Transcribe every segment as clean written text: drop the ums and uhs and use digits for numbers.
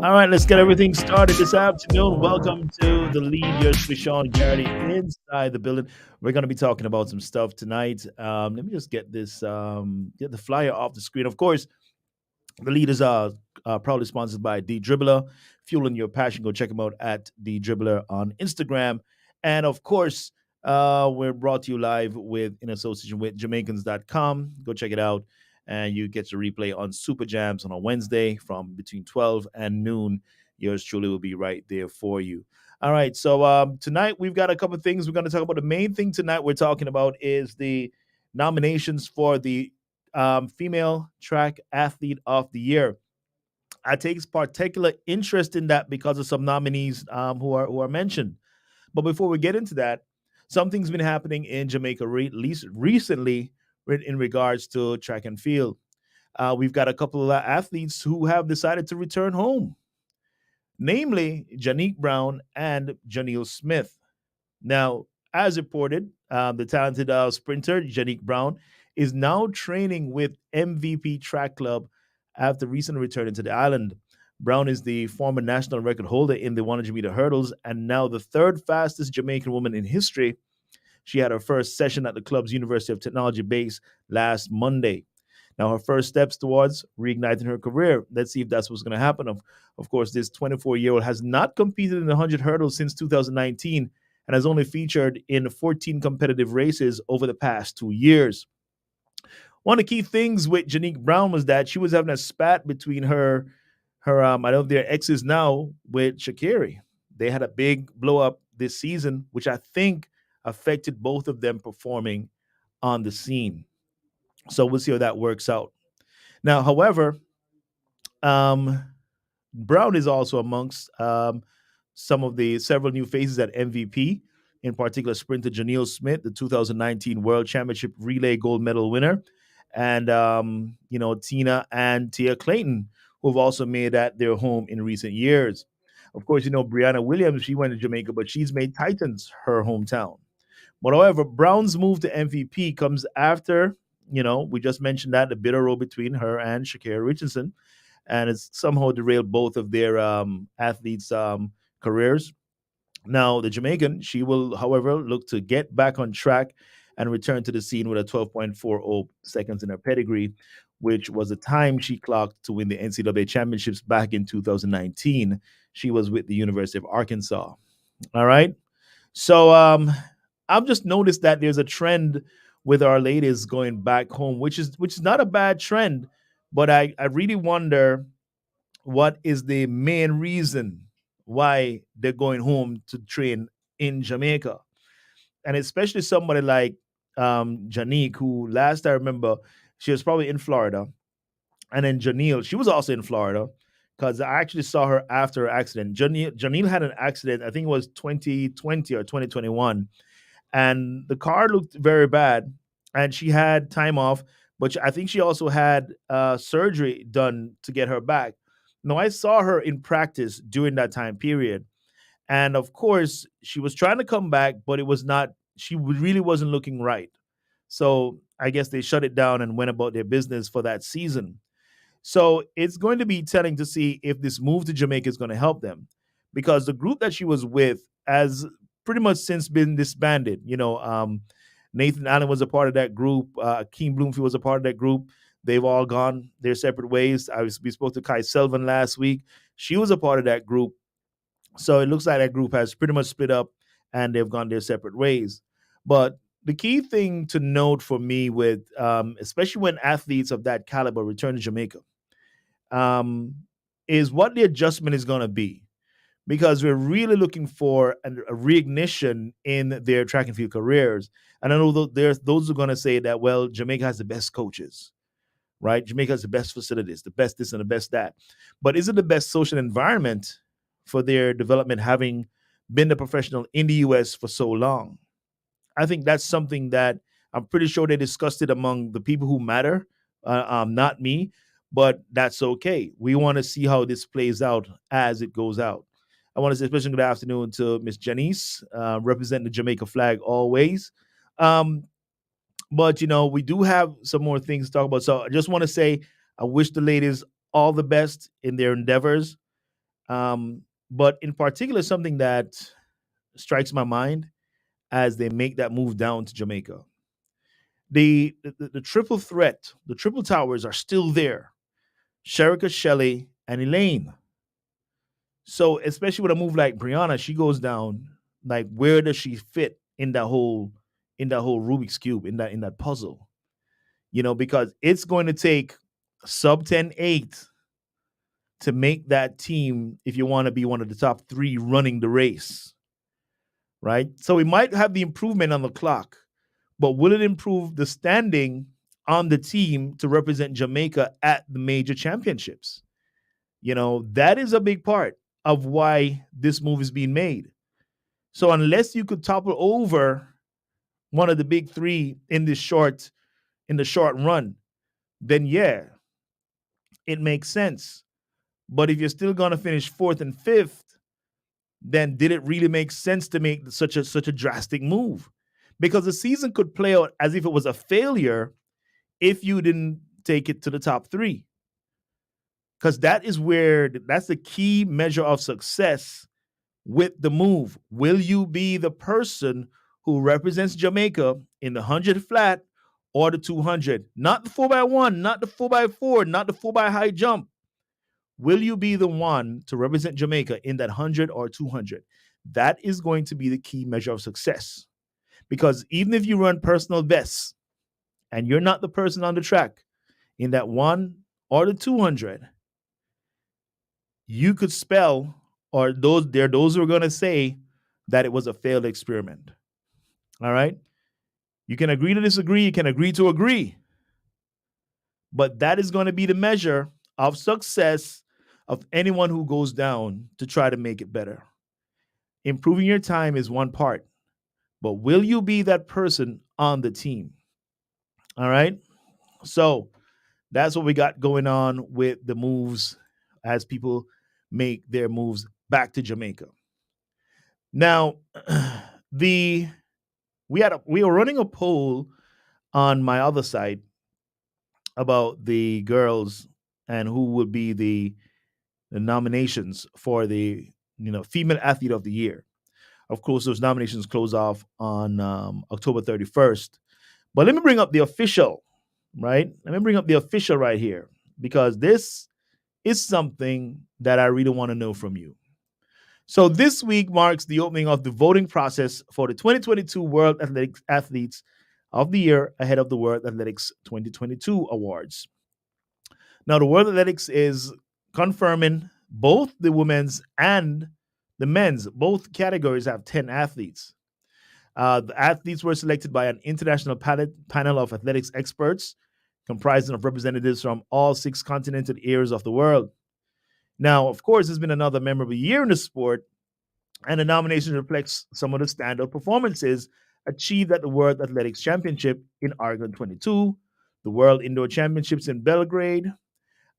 All right, let's get everything started this afternoon. Welcome to the lead. Yours with Sean Garrity inside the building. We're going to be talking about some stuff tonight. Let me just get this, get the flyer off the screen. Of course, the lead is proudly sponsored by The Dribbler. Fueling your passion. Go check them out at The Dribbler on Instagram. And of course, we're brought to you live with in association with Jamaicans.com. Go check it out. And you get to replay on Super Jams on a Wednesday from between 12 and noon. Yours truly will be right there for you. All right. So tonight we've got a couple of things we're going to talk about. The main thing tonight we're talking about is the nominations for the female track athlete of the year. I take particular interest in that because of some nominees who are mentioned. But before we get into that, something's been happening in Jamaica least recently in regards to track and field. We've got a couple of athletes who have decided to return home, namely Janique Brown and Janelle Smith. Now, as reported, the talented sprinter Janique Brown is now training with MVP Track Club after recently returning to the island. Brown is the former national record holder in the 100-meter hurdles and now the third fastest Jamaican woman in history. She had her first session at the club's University of Technology base last Monday. Now, her first steps towards reigniting her career. Let's see if that's what's going to happen. Of course, this 24-year-old has not competed in the 100 hurdles since 2019 and has only featured in 14 competitive races over the past 2 years. One of the key things with Janique Brown was that she was having a spat between her I know they're exes now with Shakiri. They had a big blow up this season, which I think affected both of them performing on the scene. So we'll see how that works out. Now, however, um, Brown is also amongst some of the several new faces at MVP, in particular sprinter Janelle Smith, the 2019 World Championship Relay Gold Medal winner, and Tina and Tia Clayton, who have also made that their home in recent years. Of course, Brianna Williams, she went to Jamaica, but she's made Titans her hometown. But however, Brown's move to MVP comes after, we just mentioned that the bitter row between her and Shakira Richardson, and it's somehow derailed both of their athletes' careers. Now, the Jamaican, she will, however, look to get back on track and return to the scene with a 12.40 seconds in her pedigree, which was the time she clocked to win the NCAA championships back in 2019. She was with the University of Arkansas. All right. So I've just noticed that there's a trend with our ladies going back home, which is not a bad trend, but I really wonder what is the main reason why they're going home to train in Jamaica, and especially somebody like Janique, who last I remember she was probably in Florida, and then Janelle, she was also in Florida because I actually saw her after her accident. Janelle had an accident, I think it was 2020 or 2021, and the car looked very bad, and she had time off, but I think she also had surgery done to get her back. Now I saw her in practice during that time period, and of course she was trying to come back, but it was not. She really wasn't looking right. So I guess they shut it down and went about their business for that season. So it's going to be telling to see if this move to Jamaica is going to help them, because the group that she was with has pretty much since been disbanded. Nathan Allen was a part of that group. Keem Bloomfield was a part of that group. They've all gone their separate ways. We spoke to Kai Selvin last week. She was a part of that group. So it looks like that group has pretty much split up and they've gone their separate ways. But the key thing to note for me with, especially when athletes of that caliber return to Jamaica, um, is what the adjustment is going to be, because we're really looking for a reignition in their track and field careers. And I know there's those who are going to say that, well, Jamaica has the best coaches, right? Jamaica has the best facilities, the best this and the best that. But is it the best social environment for their development, having been the professional in the US for so long? I think that's something that I'm pretty sure they discussed it among the people who matter, not me, but that's okay. We want to see how this plays out as it goes out. I want to say especially good afternoon to Miss Janice, representing the Jamaica flag always. Um, but we do have some more things to talk about. So I just want to say I wish the ladies all the best in their endeavors. Um, but in particular, something that strikes my mind as they make that move down to Jamaica. The triple threat, the triple towers are still there. Sherika, Shelley, and Elaine. So especially with a move like Brianna, she goes down. Like, where does she fit in that whole Rubik's cube, in that puzzle? Because it's going to take sub 10-8 to make that team if you want to be one of the top three running the race, right? So we might have the improvement on the clock, but will it improve the standing on the team to represent Jamaica at the major championships? That is a big part of why this move is being made. So unless you could topple over one of the big three in the short run, then yeah, it makes sense. But if you're still going to finish fourth and fifth, then did it really make sense to make such a drastic move? Because the season could play out as if it was a failure if you didn't take it to the top three. Because that's the key measure of success with the move. Will you be the person who represents Jamaica in the 100 flat or the 200? Not the 4x1, not the 4x4, not the 4x high jump. Will you be the one to represent Jamaica in that 100 or 200? That is going to be the key measure of success. Because even if you run personal bests and you're not the person on the track in that 1 or the 200, you could spell, or those who are going to say that it was a failed experiment. All right? You can agree to disagree, you can agree to agree. But that is going to be the measure of success of anyone who goes down to try to make it better. Improving your time is one part, but will you be that person on the team? All right? So that's what we got going on with the moves as people make their moves back to Jamaica. Now, the we were running a poll on my other side about the girls and who would be the nominations for the female athlete of the year. Of course, those nominations close off on October 31st. But let me bring up the official, right? Let me bring up the official right here because this is something that I really want to know from you. So this week marks the opening of the voting process for the 2022 World Athletics Athletes of the Year ahead of the World Athletics 2022 awards. Now, the World Athletics is confirming both the women's and the men's. Both categories have 10 athletes. The athletes were selected by an international panel of athletics experts comprising of representatives from all 6 continental areas of the world. Now, of course, it's been another memorable year in the sport, and the nomination reflects some of the standout performances achieved at the World Athletics Championship in Oregon 22, the World Indoor Championships in Belgrade,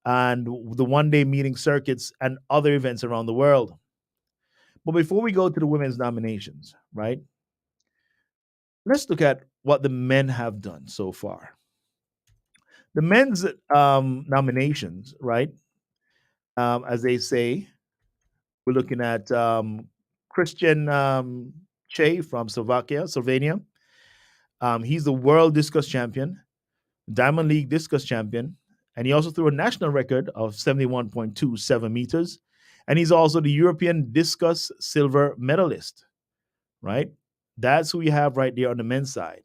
and the one-day meeting circuits and other events around the world. But before we go to the women's nominations, right, let's look at what the men have done so far. The men's nominations, right, as they say, we're looking at Christian Che from Slovenia. He's the world discus champion, Diamond League discus champion, and he also threw a national record of 71.27 meters. And he's also the European discus silver medalist, right? That's who we have right there on the men's side.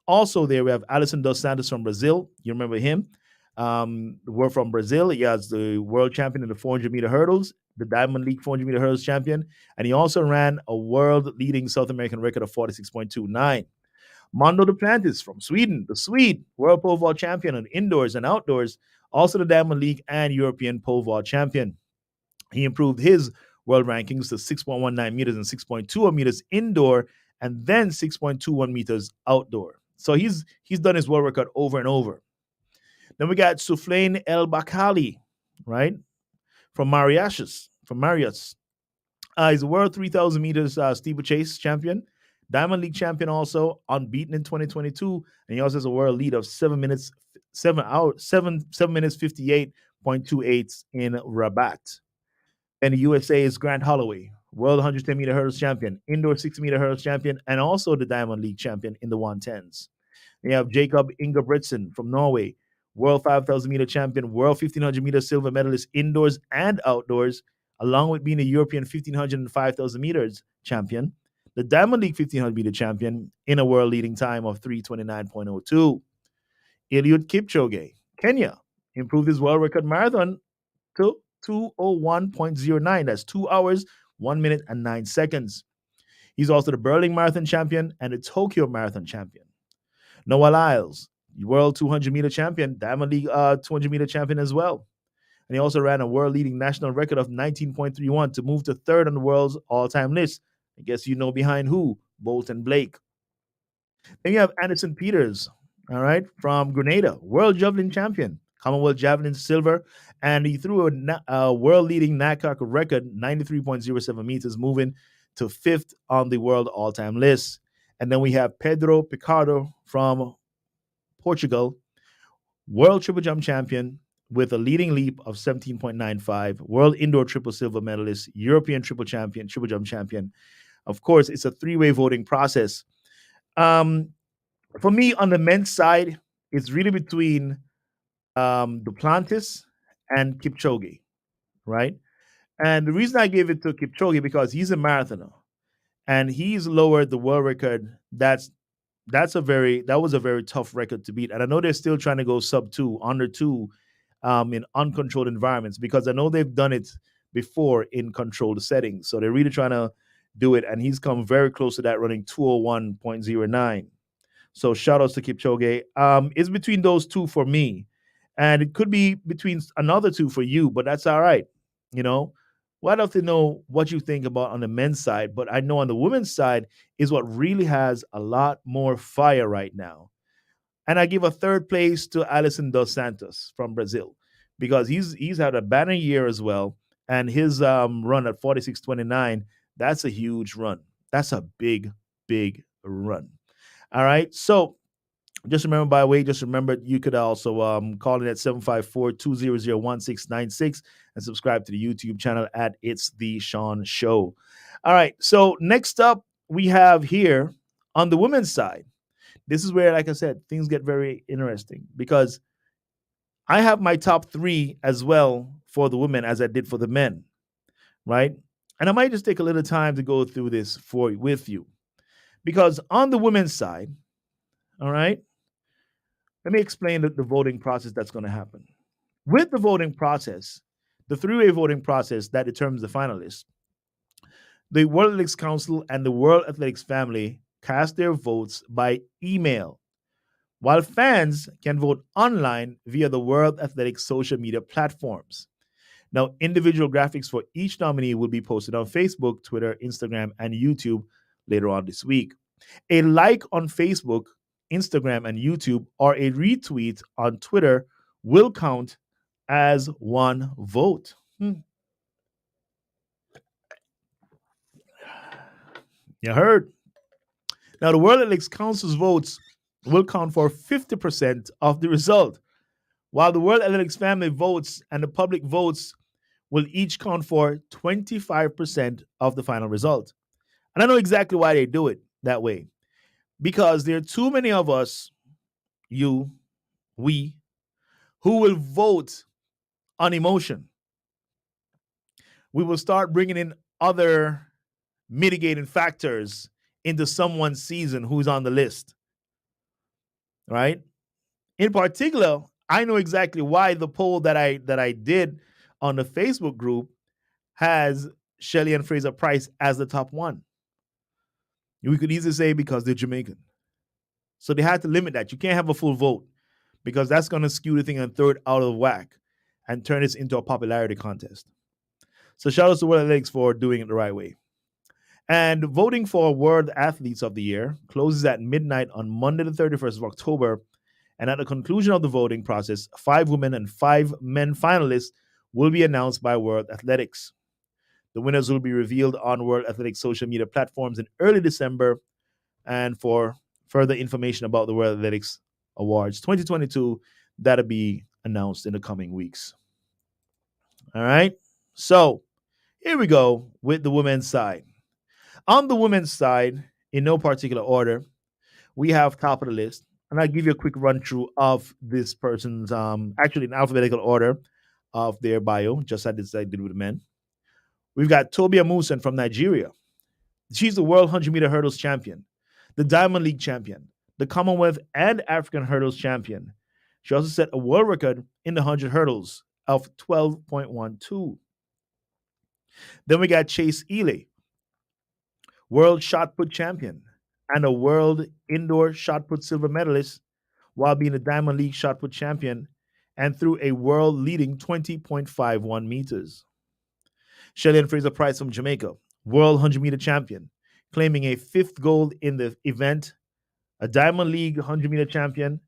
Also there we have Alisson dos Santos from Brazil. You remember him? We're from Brazil. He has the world champion in the 400-meter hurdles, the Diamond League 400-meter hurdles champion, and he also ran a world-leading South American record of 46.29. Mondo Duplantis from Sweden, the Swede, world pole vault champion on indoors and outdoors, also the Diamond League and European pole vault champion. He improved his world rankings to 6.19 meters and 6.21 meters indoor, and then 6.21 meters outdoor. So he's done his world record over and over. Then we got Soufiane El Bakkali, right, from Mauritius. He's a world 3,000 meters steeplechase champion, Diamond League champion, also unbeaten in 2022, and he also has a world lead of 7 minutes 58 0.28 in Rabat. And the USA is Grant Holloway, world 110-meter hurdles champion, indoor 60-meter hurdles champion, and also the Diamond League champion in the 110s. You have Jacob Ingebrigtsen from Norway, world 5,000-meter champion, world 1,500-meter silver medalist indoors and outdoors, along with being a European 1,500 and 5,000 meters champion, the Diamond League 1,500-meter champion in a world leading time of 3:29.02. Eliud Kipchoge, Kenya, improved his world record marathon to 2:01.09. That's 2 hours, 1 minute, and 9 seconds. He's also the Berlin Marathon champion and the Tokyo Marathon champion. Noah Lyles, world 200-meter champion, Diamond League 200-meter champion as well. And he also ran a world leading national record of 19.31 to move to third on the world's all time list. I guess you know behind who? Bolt and Blake. Then you have Anderson Peters, all right, from Grenada, world javelin champion, Commonwealth javelin silver, and he threw a world leading NACAC record 93.07 meters, moving to fifth on the world all time list. And then we have Pedro Picardo from Portugal, world triple jump champion with a leading leap of 17.95, world indoor triple silver medalist, European triple champion, triple jump champion. Of course, it's a three-way voting process. Um, for me, on the men's side, it's really between Duplantis and Kipchoge, right? And the reason I gave it to Kipchoge because he's a marathoner and he's lowered the world record. That was a very tough record to beat. And I know they're still trying to go sub two, under two, in uncontrolled environments because I know they've done it before in controlled settings. So they're really trying to do it, and he's come very close to that, running 2:01.09. So shout outs to Kipchoge. It's between those two for me, and it could be between another two for you, but that's all right. You know, well, I'd love to know what you think about on the men's side, but I know on the women's side is what really has a lot more fire right now. And I give a third place to Alisson dos Santos from Brazil because he's had a banner year as well, and his run at 46:29, that's a huge run. That's a big run. All right. So just remember, by the way, just remember you could also call in at 754-200-1696 and subscribe to the YouTube channel at It's the Sean Show. All right. So next up, we have here on the women's side. This is where, like I said, things get very interesting because I have my top three as well for the women as I did for the men, right? And I might just take a little time to go through this with you because on the women's side, all right, let me explain the voting process that's going to happen. With the voting process, the three-way voting process that determines the finalists, the World Athletics Council and the World Athletics family cast their votes by email, while fans can vote online via the World Athletics social media platforms. Now, individual graphics for each nominee will be posted on Facebook, Twitter, Instagram, and YouTube later on this week. A like on Facebook, Instagram, and YouTube, or a retweet on Twitter will count as one vote. You heard? Now, the World Athletics Council's votes will count for 50% of the result, while the World Athletics family votes and the public votes will each count for 25% of the final result. And I know exactly why they do it that way. Because there are too many of us, you, we, who will vote on emotion. We will start bringing in other mitigating factors into someone's season who's on the list, right? In particular, I know exactly why the poll that I did on the Facebook group has Shelly and Fraser Price as the top one. We could easily say because they're Jamaican. So they had to limit that. You can't have a full vote because that's going to skew the thing and throw it out of whack and turn this into a popularity contest. So shout out to World Athletics for doing it the right way. And voting for World Athletes of the Year closes at midnight on Monday, the 31st of October. And at the conclusion of the voting process, 5 women and 5 men finalists will be announced by World Athletics. The winners will be revealed on World Athletics social media platforms in early December. And for further information about the World Athletics Awards 2022, that'll be announced in the coming weeks. All right. So here we go with the women's side. On the women's side, in no particular order, we have top of the list. And I'll give you a quick run through of this person's, actually in alphabetical order of their bio, just as I did with the men. We've got Tobia Musen from Nigeria. She's the World 100-meter hurdles champion, the Diamond League champion, the Commonwealth and African hurdles champion. She also set a world record in the 100 hurdles of 12.12. Then we got Chase Ely, world shot put champion and a world indoor shot put silver medalist while being a Diamond League shot put champion and threw a world leading 20.51 meters. Shelly Fraser Price from Jamaica, world 100-meter champion, claiming a fifth gold in the event, a Diamond League 100-meter champion,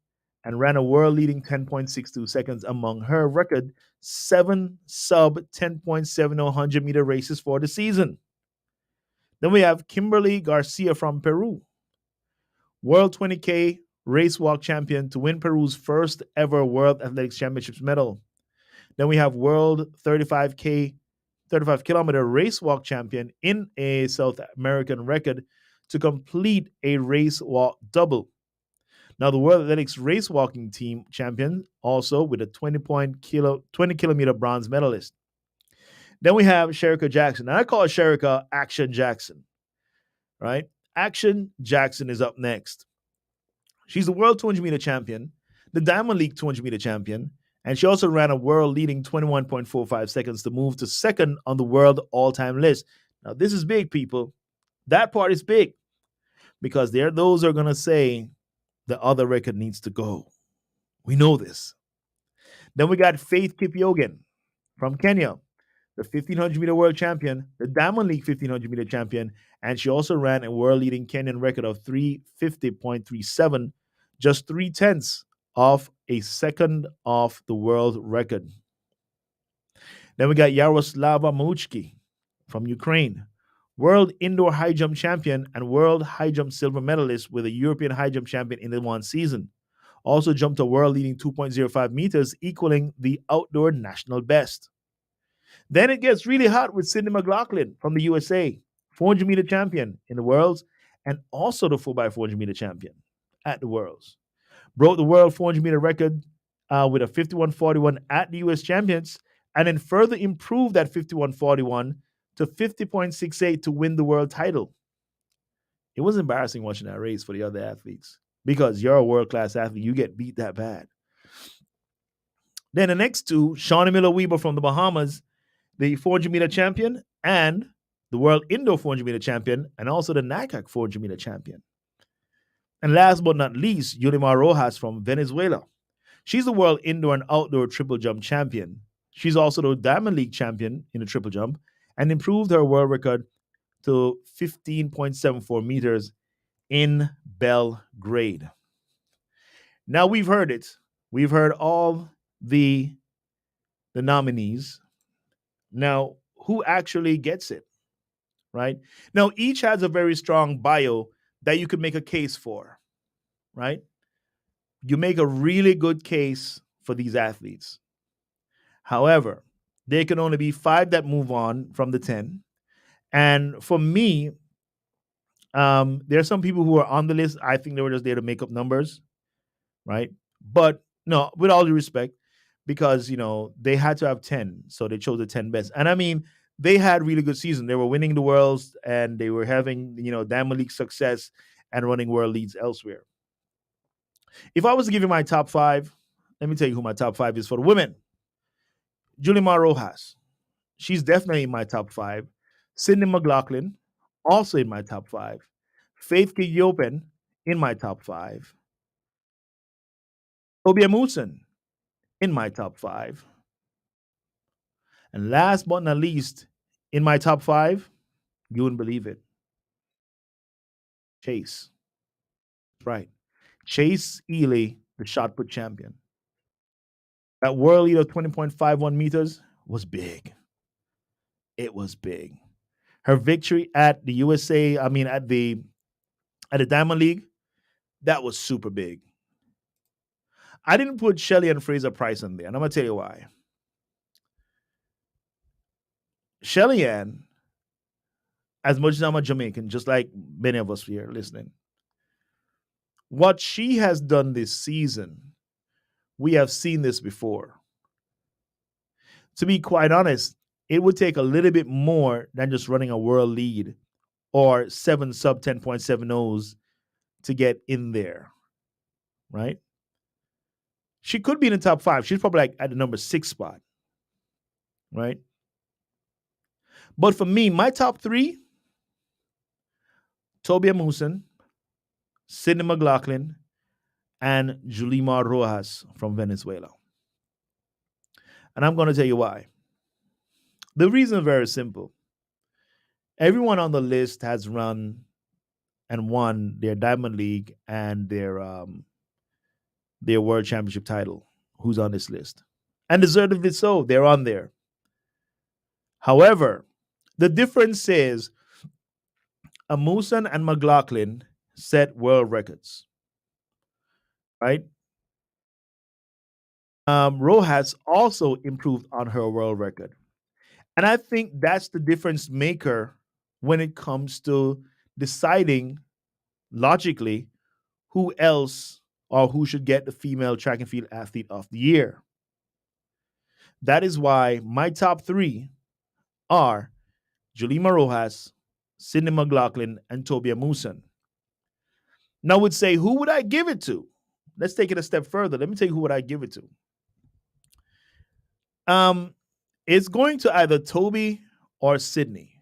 and ran a world leading 10.62 seconds among her record 7 sub 10.70 100-meter races for the season. Then we have Kimberly Garcia from Peru, World 20K race walk champion to win Peru's first ever World Athletics Championships medal. Then we have World 35 kilometer race walk champion in a South American record to complete a race walk double. Now, the World Athletics race walking team champion also with a 20 kilometer bronze medalist. Then we have Sherika Jackson. And I call Sherika Action Jackson, right? Action Jackson is up next. She's the World 200-meter champion, the Diamond League 200-meter champion, and she also ran a world leading 21.45 seconds to move to second on the world all-time list. Now, this is big, people. That part is big because there are those who are going to say the other record needs to go. We know this. Then we got Faith Kipyogen from Kenya, the 1500-meter world champion, the Diamond League 1500-meter champion, and she also ran a world-leading Kenyan record of 350.37, just 3/10 of a second off the world record. Then we got Yaroslava Mauchki from Ukraine, world indoor high jump champion and world high jump silver medalist with a European high jump champion in the one season. Also jumped a world leading 2.05 meters, equaling the outdoor national best. Then it gets really hot with Cindy McLaughlin from the USA, 400-meter champion in the Worlds, and also the 4x400-meter champion at the Worlds. Broke the world 400-meter record with a 51.41 at the US Champions, and then further improved that 51.41 to 50.68 to win the world title. It was embarrassing watching that race for the other athletes because you're a world-class athlete. You get beat that bad. Then the next two, Shawnee Miller-Weber from the Bahamas, the 400-meter champion and the world indoor 400-meter champion, and also the NICAC 400-meter champion. And last but not least, Yulimar Rojas from Venezuela. She's the world indoor and outdoor triple jump champion. She's also the Diamond League champion in the triple jump and improved her world record to 15.74 meters in Belgrade. Now we've heard it. We've heard all the nominees. Now, who actually gets it? Right? Now, each has a very strong bio that you could make a case for, right? You make a really good case for these athletes. However, there can only be 5 that move on from the 10. And for me, there are some people who are on the list. I think they were just there to make up numbers, right? But no, with all due respect, because they had to have 10, so they chose the 10 best. And I mean, they had really good season. They were winning the worlds and they were having Diamond League success and running world leads elsewhere. If I was to give you my top 5, let me tell you who my top 5 is for the women. Julimar Rojas, she's definitely in my top 5. Cindy McLaughlin, also in my top 5. Faith Kipyogen, in my top 5. Tobia Musen, in my top 5. And last but not least, in my top 5, you wouldn't believe it, Chase. Right. Chase Ely, the shot put champion. That world lead of 20.51 meters was big. It was big. Her victory at the USA, at the Diamond League, that was super big. I didn't put Shelly and Fraser Price in there, and I'm gonna tell you why. Shelly Ann, as much as I'm a Jamaican, just like many of us here listening, what she has done this season, we have seen this before. To be quite honest, it would take a little bit more than just running a world lead or seven sub 10.70s to get in there, right? She could be in the top five. She's probably like at the number six spot, right? But for me, my top three: Tobia Musin, Sidney McLaughlin, and Julima Rojas from Venezuela. And I'm going to tell you why. The reason is very simple. Everyone on the list has run and won their Diamond League and their World Championship title. Who's on this list? And deservedly so. They're on there. However, the difference is Amusan and McLaughlin set world records, right? Rojas also improved on her world record. And I think that's the difference maker when it comes to deciding logically who else or who should get the female track and field athlete of the year. That is why my top three are Julima Rojas, Sidney McLaughlin, and Tobia Musin. Now, I would say, who would I give it to? Let's take it a step further. Let me tell you who would I give it to. Um, it's going to either Toby or Sydney,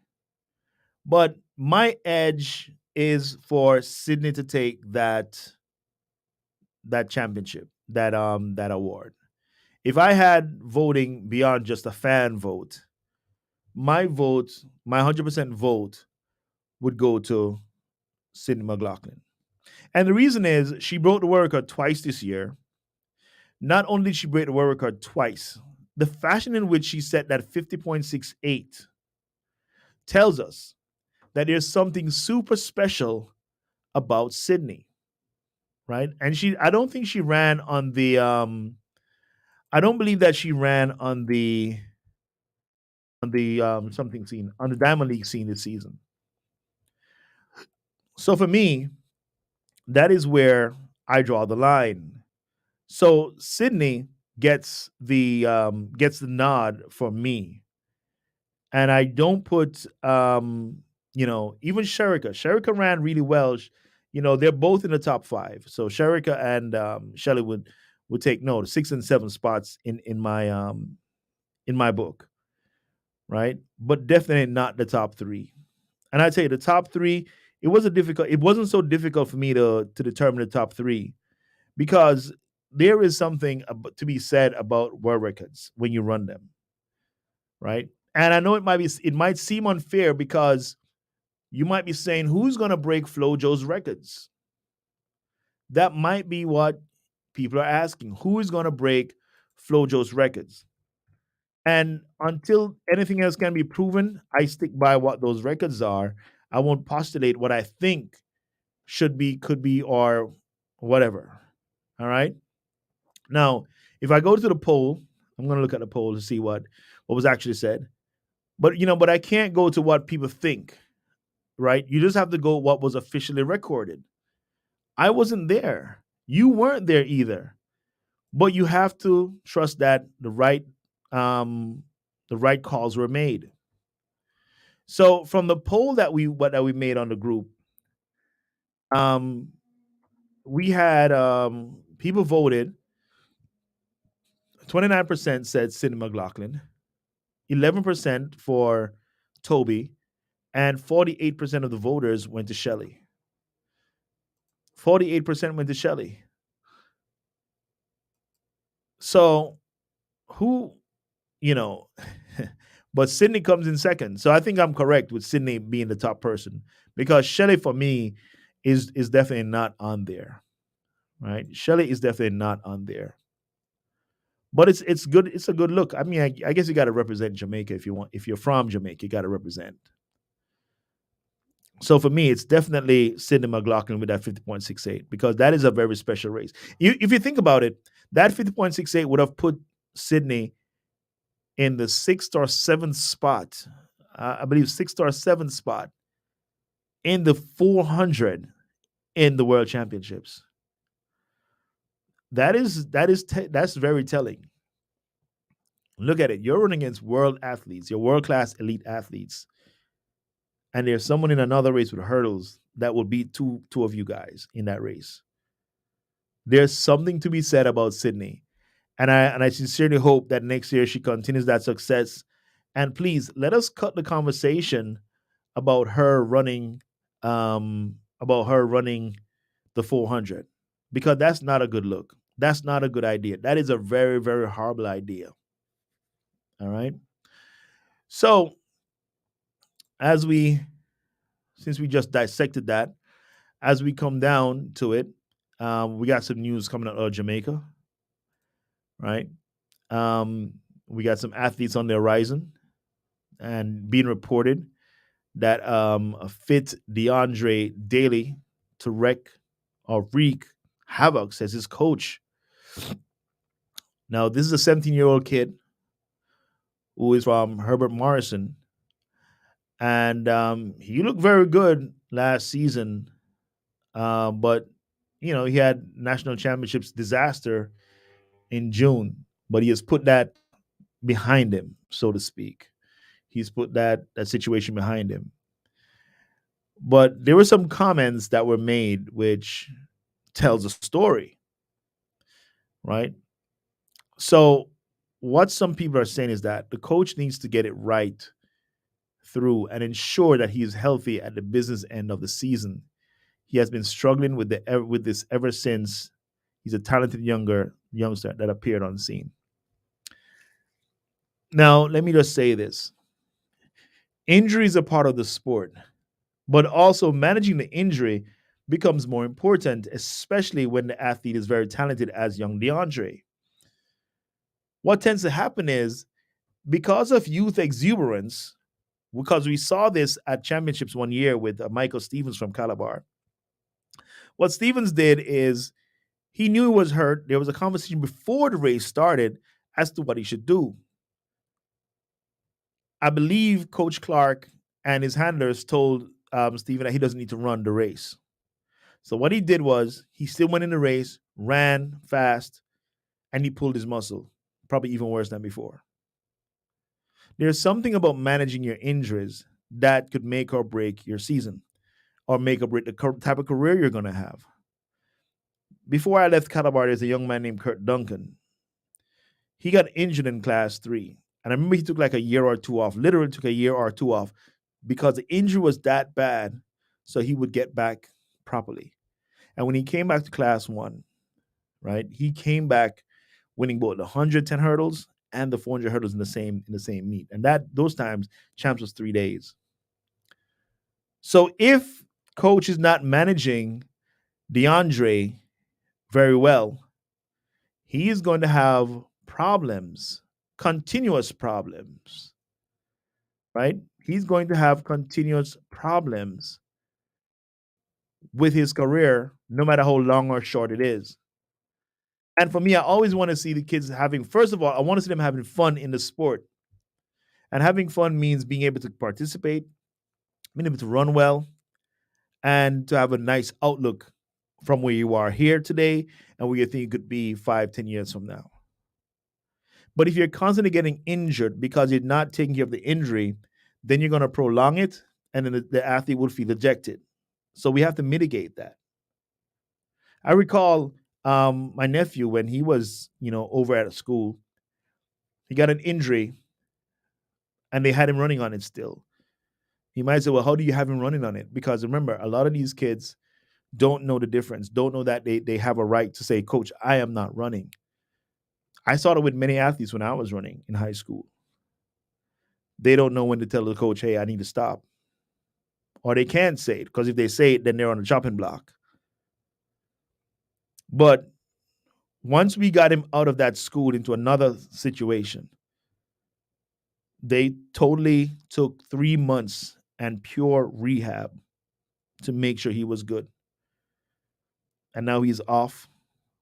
but my edge is for Sydney to take that championship, that award. If I had voting beyond just a fan vote, my vote, my 100% vote would go to Sydney McLaughlin. And the reason is she broke the world record twice this year. Not only did she break the world record twice, the fashion in which she set that 50.68 tells us that there's something super special about Sydney, right? And I don't think she ran on the I don't believe that she ran on the something scene, on the Diamond League scene this season. So for me, that is where I draw the line. So Sydney gets the nod for me, and I don't put even Sherika. Sherika ran really well. They're both in the top five. So Sherika and Shelley would take note, 6 and 7 spots in my book, right? But definitely not the top three. And I tell you, the top three, it wasn't so difficult for me to determine the top three because there is something to be said about world records when you run them, right? And I know it might seem unfair because you might be saying, who's going to break Flojo's records? That might be what people are asking. Who is going to break Flojo's records? And until anything else can be proven, I stick by what those records are. I won't postulate what I think should be, could be, or whatever. All right. Now, if I go to the poll, I'm going to look at the poll to see what was actually said. But I can't go to what people think, right? You just have to go what was officially recorded. I wasn't there. You weren't there either. But you have to trust that the right calls were made. So from the poll that we made on the group, um, we had people voted. 29% said Sidney McLaughlin, 11% for Toby, and 48% of the voters went to Shelley. 48% went to Shelley. So who, you know, but Sydney comes in second. So I think I'm correct with Sydney being the top person because Shelley for me is definitely not on there. Right? Shelley is definitely not on there. But it's good. It's a good look. I mean, I guess you got to represent Jamaica if you want. If you're from Jamaica, you got to represent. So for me, it's definitely Sidney McLaughlin with that 50.68 because that is a very special race. If you think about it, that 50.68 would have put Sydney in the 6th or 7th spot I believe, sixth or seventh spot in the 400 in the World Championships. That's very telling. Look at it. You're running against world athletes, you're world class elite athletes, and there's someone in another race with hurdles that will beat two of you guys in that race. There's something to be said about Sydney, and I sincerely hope that next year she continues that success. And please let us cut the conversation about her running, the 400, because that's not a good look. That's not a good idea. That is a very, very horrible idea. All right. So as we since we just dissected that, as we come down to it, we got some news coming out of Jamaica, right? Um, we got some athletes on the horizon, and being reported that a fit DeAndre Daly to wreak havoc, says his coach. Now, this is a 17-year-old kid who is from Herbert Morrison, and he looked very good last season, but he had national championships disaster in June, but he has put that behind him, so to speak. He's put that situation behind him. But there were some comments that were made which tells a story, right? So what some people are saying is that the coach needs to get it right through and ensure that he is healthy at the business end of the season. He has been struggling with this ever since he's a talented youngster that appeared on scene. Now, let me just say this. Injuries are part of the sport, but also managing the injury becomes more important, especially when the athlete is very talented as young DeAndre. What tends to happen is because of youth exuberance, because we saw this at championships one year with Michael Stevens from Calabar. What Stevens did is he knew he was hurt. There was a conversation before the race started as to what he should do. I believe Coach Clark and his handlers told Steven that he doesn't need to run the race. So what he did was he still went in the race, ran fast, and he pulled his muscle, probably even worse than before. There's something about managing your injuries that could make or break your season or make or break the type of career you're going to have. Before I left Calabar, there's a young man named Kurt Duncan. He got injured in class 3. And I remember he took like a year or two off, literally took a year or two off because the injury was that bad. So he would get back properly. And when he came back to class 1, right, he came back winning both the 110 hurdles and the 400 hurdles in the same meet. And those times, champs was 3 days. So if coach is not managing DeAndre very well, he is going to have problems, continuous problems, right? He's going to have continuous problems with his career, no matter how long or short it is. And for me, I always want to see the kids first of all, I want to see them having fun in the sport. And having fun means being able to participate, being able to run well, and to have a nice outlook from where you are here today and where you think you could be 5, 10 years from now. But if you're constantly getting injured because you're not taking care of the injury, then you're going to prolong it, and then the athlete will feel dejected. So we have to mitigate that. I recall my nephew when he was, over at a school, he got an injury, and they had him running on it still. You might say, well, how do you have him running on it? Because remember, a lot of these kids don't know the difference, don't know that they have a right to say, Coach, I am not running. I saw it with many athletes when I was running in high school. They don't know when to tell the coach, hey, I need to stop. Or they can't say it, because if they say it, then they're on a chopping block. But once we got him out of that school into another situation, they totally took 3 months and pure rehab to make sure he was good. And now he's off,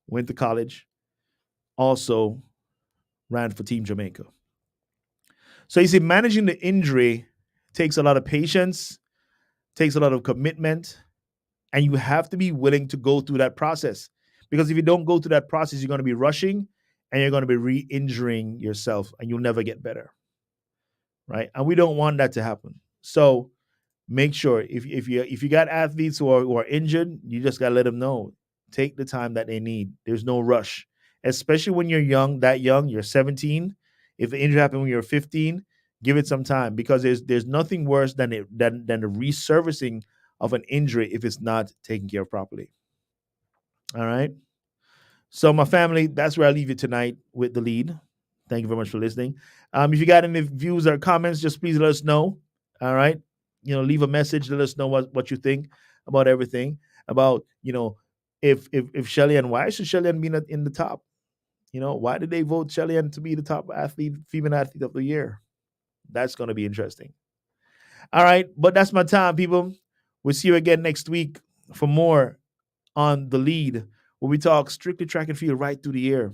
went to college, also ran for Team Jamaica. So you see, managing the injury takes a lot of patience, takes a lot of commitment, and you have to be willing to go through that process. Because if you don't go through that process, you're going to be rushing and you're going to be re-injuring yourself and you'll never get better, right? And we don't want that to happen. So make sure if you got athletes who are injured, you just got to let them know. Take the time that they need. There's no rush, especially when you're young, that young, you're 17. If the injury happened when you're 15, give it some time because there's nothing worse than the resurfacing of an injury if it's not taken care of properly. All right. So, my family, that's where I leave you tonight with the lead. Thank you very much for listening. If you got any views or comments, just please let us know. All right. Leave a message. Let us know what you think about everything. About, if Shelly and why should Shelly be in the top? Why did they vote Shelly to be the top athlete, female athlete of the year? That's going to be interesting. All right. But that's my time, people. We'll see you again next week for more on the lead, where we talk strictly track and field right through the year.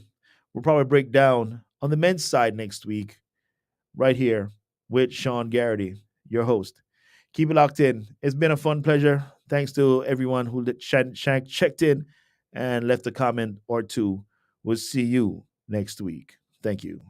We'll probably break down on the men's side next week, right here with Sean Garrity, your host. Keep it locked in. It's been a fun pleasure. Thanks to everyone who checked in and left a comment or two. We'll see you next week. Thank you.